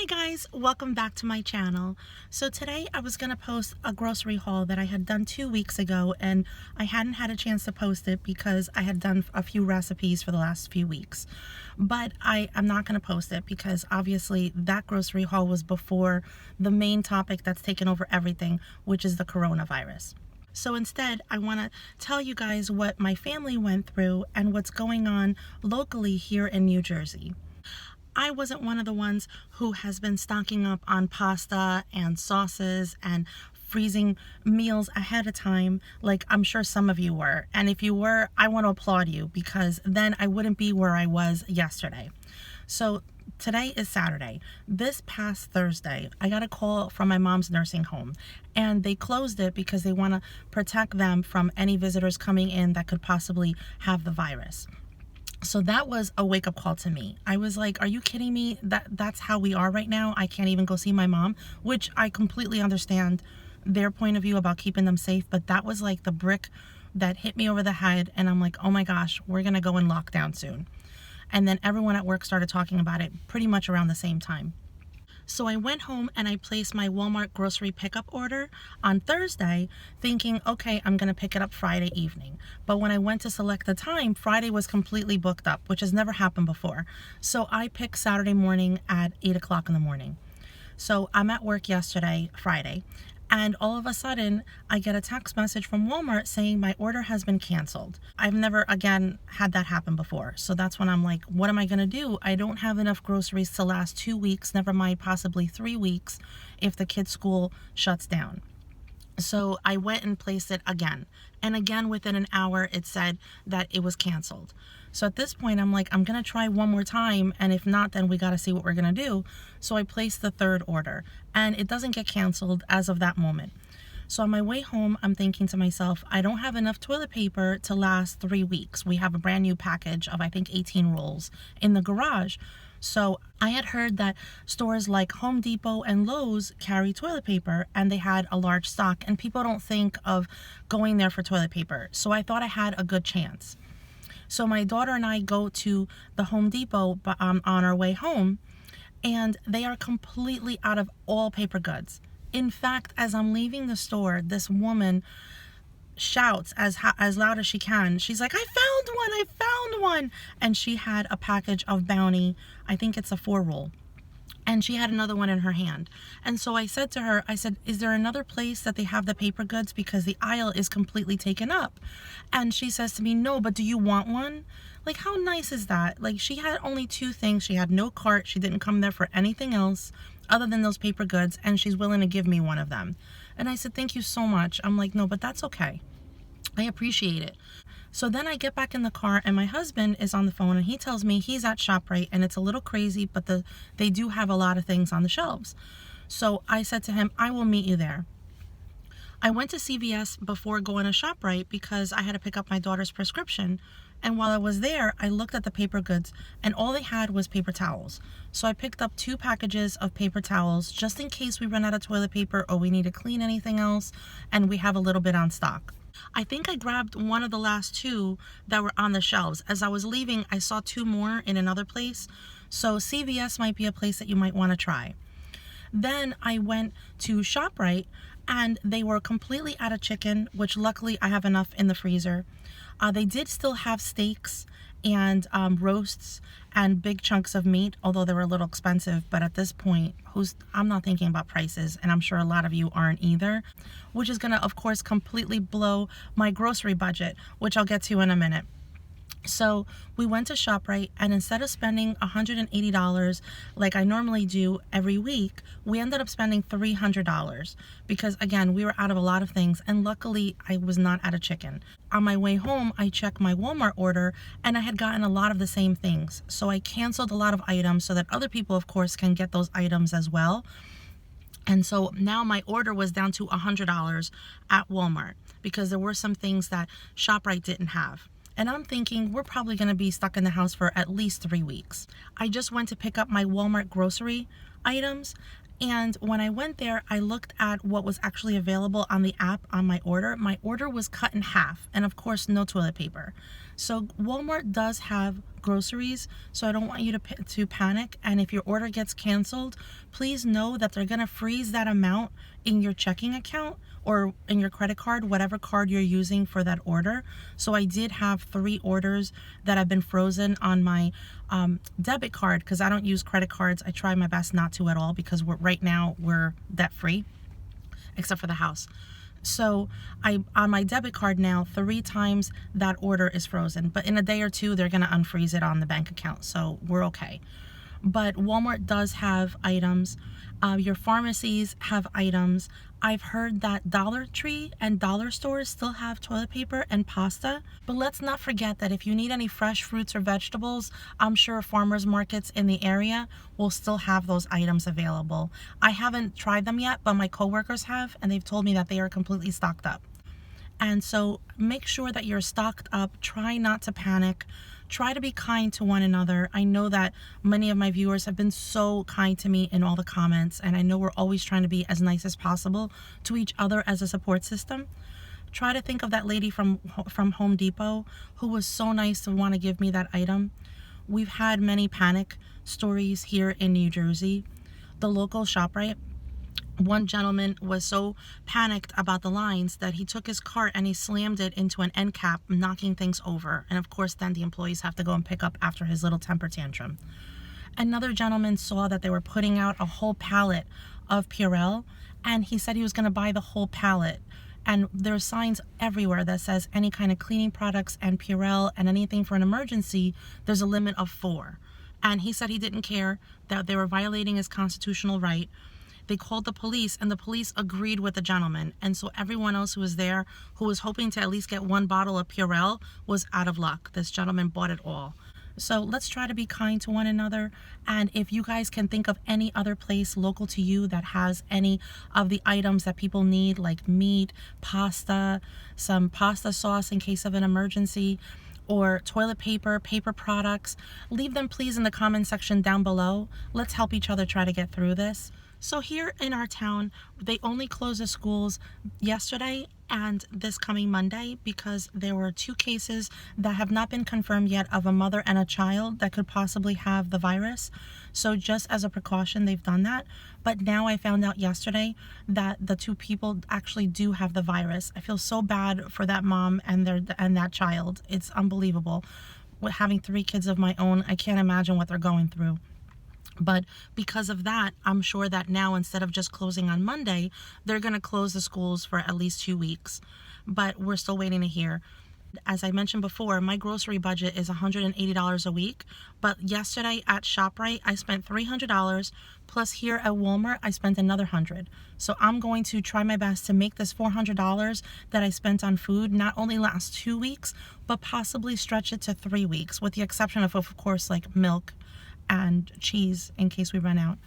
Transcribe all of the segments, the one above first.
Hi guys, welcome back to my channel. So today I was going to post a grocery haul that I had done 2 weeks ago, and I hadn't had a chance to post it because I had done a few recipes for the last few weeks. But I'm not going to post it because obviously that grocery haul was before the main topic that's taken over everything, which is the coronavirus. So instead, I want to tell you guys what my family went through and what's going on locally here in New Jersey. I wasn't one of the ones who has been stocking up on pasta and sauces and freezing meals ahead of time like I'm sure some of you were. And if you were, I want to applaud you because then I wouldn't be where I was yesterday. So today is Saturday. This past Thursday, I got a call from my mom's nursing home, and they closed it because they want to protect them from any visitors coming in that could possibly have the virus. So that was a wake-up call to me. I was like, are you kidding me? That's how we are right now? I can't even go see my mom, which I completely understand their point of view about keeping them safe, but that was like the brick that hit me over the head, and I'm like, oh my gosh, we're gonna go in lockdown soon. And then everyone at work started talking about it pretty much around the same time. So I went home and I placed my Walmart grocery pickup order on Thursday, thinking, okay, I'm going to pick it up Friday evening. But when I went to select the time, Friday was completely booked up, which has never happened before. So I picked Saturday morning at 8 o'clock in the morning. So I'm at work yesterday, Friday, and all of a sudden I get a text message from Walmart saying my order has been canceled. I've never again had that happen before. So that's when I'm like, what am I gonna do? I don't have enough groceries to last 2 weeks, never mind possibly 3 weeks if the kids' school shuts down. So I went and placed it again. And again, within an hour, it said that it was canceled. So at this point, I'm like, I'm going to try one more time. And if not, then we got to see what we're going to do. So I placed the third order. And it doesn't get canceled as of that moment. So on my way home, I'm thinking to myself, I don't have enough toilet paper to last 3 weeks. We have a brand new package of, I think, 18 rolls in the garage. So I had heard that stores like Home Depot and Lowe's carry toilet paper, and they had a large stock, and people don't think of going there for toilet paper. So I thought I had a good chance. So my daughter and I go to the Home Depot on our way home, and they are completely out of all paper goods. In fact, as I'm leaving the store, this woman shouts as loud as she can. She's like, I found one. And she had a package of Bounty. I think it's a 4-roll. And she had another one in her hand. And so I said to her, I said, is there another place that they have the paper goods? Because the aisle is completely taken up. And she says to me, no, but do you want one? Like, how nice is that? Like, she had only 2 things. She had no cart. She didn't come there for anything else other than those paper goods. And she's willing to give me one of them. And I said, thank you so much. I'm like, no, but that's okay. I appreciate it. So then I get back in the car, and my husband is on the phone, and he tells me he's at ShopRite, and it's a little crazy, but they do have a lot of things on the shelves. So I said to him, I will meet you there. I went to CVS before going to ShopRite because I had to pick up my daughter's prescription. And while I was there, I looked at the paper goods, and all they had was paper towels. So I picked up 2 packages of paper towels just in case we run out of toilet paper or we need to clean anything else, and we have a little bit on stock. I think I grabbed one of the last 2 that were on the shelves. As I was leaving, I saw 2 more in another place. So CVS might be a place that you might want to try. Then I went to ShopRite, and they were completely out of chicken, which luckily I have enough in the freezer. They did still have steaks and roasts and big chunks of meat, although they were a little expensive. But at this point, I'm not thinking about prices, and I'm sure a lot of you aren't either, which is going to, of course, completely blow my grocery budget, which I'll get to in a minute. So we went to ShopRite, and instead of spending $180 like I normally do every week, we ended up spending $300 because, again, we were out of a lot of things, and luckily I was not out of chicken. On my way home, I checked my Walmart order, and I had gotten a lot of the same things. So I canceled a lot of items so that other people, of course, can get those items as well. And so now my order was down to $100 at Walmart because there were some things that ShopRite didn't have. And I'm thinking we're probably going to be stuck in the house for at least 3 weeks. I just went to pick up my Walmart grocery items, and when I went there, I looked at what was actually available on the app on my order. My order was cut in half, and of course, no toilet paper. So Walmart does have groceries, so I don't want you to panic. And if your order gets canceled, please know that they're gonna freeze that amount in your checking account or in your credit card, whatever card you're using for that order. So I did have 3 orders that have been frozen on my debit card, because I don't use credit cards. I try my best not to at all, because right now we're debt free, except for the house. So on my debit card now, 3 times that order is frozen, but in a day or two they're going to unfreeze it on the bank account, so we're okay. But Walmart does have items. Your pharmacies have items. I've heard that Dollar Tree and dollar stores still have toilet paper and pasta. But let's not forget that if you need any fresh fruits or vegetables, I'm sure farmers markets in the area will still have those items available. I haven't tried them yet, but my coworkers have, and they've told me that they are completely stocked up. And so make sure that you're stocked up. Try not to panic. Try to be kind to one another. I know that many of my viewers have been so kind to me in all the comments, and I know we're always trying to be as nice as possible to each other as a support system. Try to think of that lady from Home Depot who was so nice to want to give me that item. We've had many panic stories here in New Jersey. The local ShopRite, one gentleman was so panicked about the lines that he took his cart and he slammed it into an end cap, knocking things over. And of course, then the employees have to go and pick up after his little temper tantrum. Another gentleman saw that they were putting out a whole pallet of Purell, and he said he was going to buy the whole pallet. And there are signs everywhere that says any kind of cleaning products and Purell and anything for an emergency, there's a limit of 4. And he said he didn't care, that they were violating his constitutional right. They called the police, and the police agreed with the gentleman. And so everyone else who was there, who was hoping to at least get 1 bottle of Purell, was out of luck. This gentleman bought it all. So let's try to be kind to one another. And if you guys can think of any other place local to you that has any of the items that people need, like meat, pasta, some pasta sauce in case of an emergency, or toilet paper, paper products, leave them please in the comment section down below. Let's help each other try to get through this. So here in our town, they only closed the schools yesterday and this coming Monday because there were 2 cases that have not been confirmed yet of a mother and a child that could possibly have the virus. So just as a precaution, they've done that. But now I found out yesterday that the 2 people actually do have the virus. I feel so bad for that mom and that child. It's unbelievable. With having 3 kids of my own, I can't imagine what they're going through. But because of that, I'm sure that now, instead of just closing on Monday, they're going to close the schools for at least 2 weeks. But we're still waiting to hear. As I mentioned before, my grocery budget is $180 a week. But yesterday at ShopRite, I spent $300. Plus here at Walmart, I spent another $100. So I'm going to try my best to make this $400 that I spent on food not only last 2 weeks, but possibly stretch it to 3 weeks, with the exception of course, like milk and cheese in case we run out.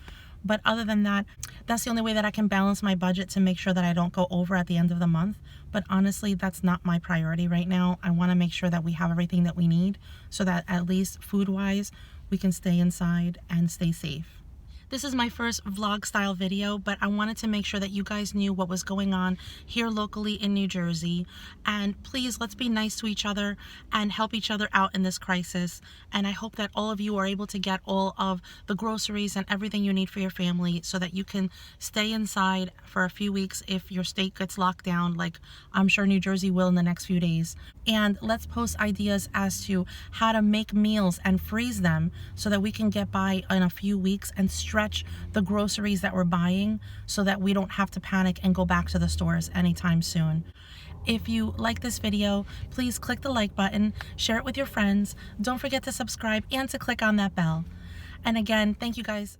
But other than that, that's the only way that I can balance my budget to make sure that I don't go over at the end of the month. But honestly, that's not my priority right now. I want to make sure that we have everything that we need so that at least food-wise, we can stay inside and stay safe. This is my first vlog style video, but I wanted to make sure that you guys knew what was going on here locally in New Jersey. And please, let's be nice to each other and help each other out in this crisis. And I hope that all of you are able to get all of the groceries and everything you need for your family so that you can stay inside for a few weeks if your state gets locked down, like I'm sure New Jersey will in the next few days. And let's post ideas as to how to make meals and freeze them so that we can get by in a few weeks and stretch the groceries that we're buying so that we don't have to panic and go back to the stores anytime soon. If you like this video, please click the like button, share it with your friends. Don't forget to subscribe and to click on that bell. And again, thank you guys.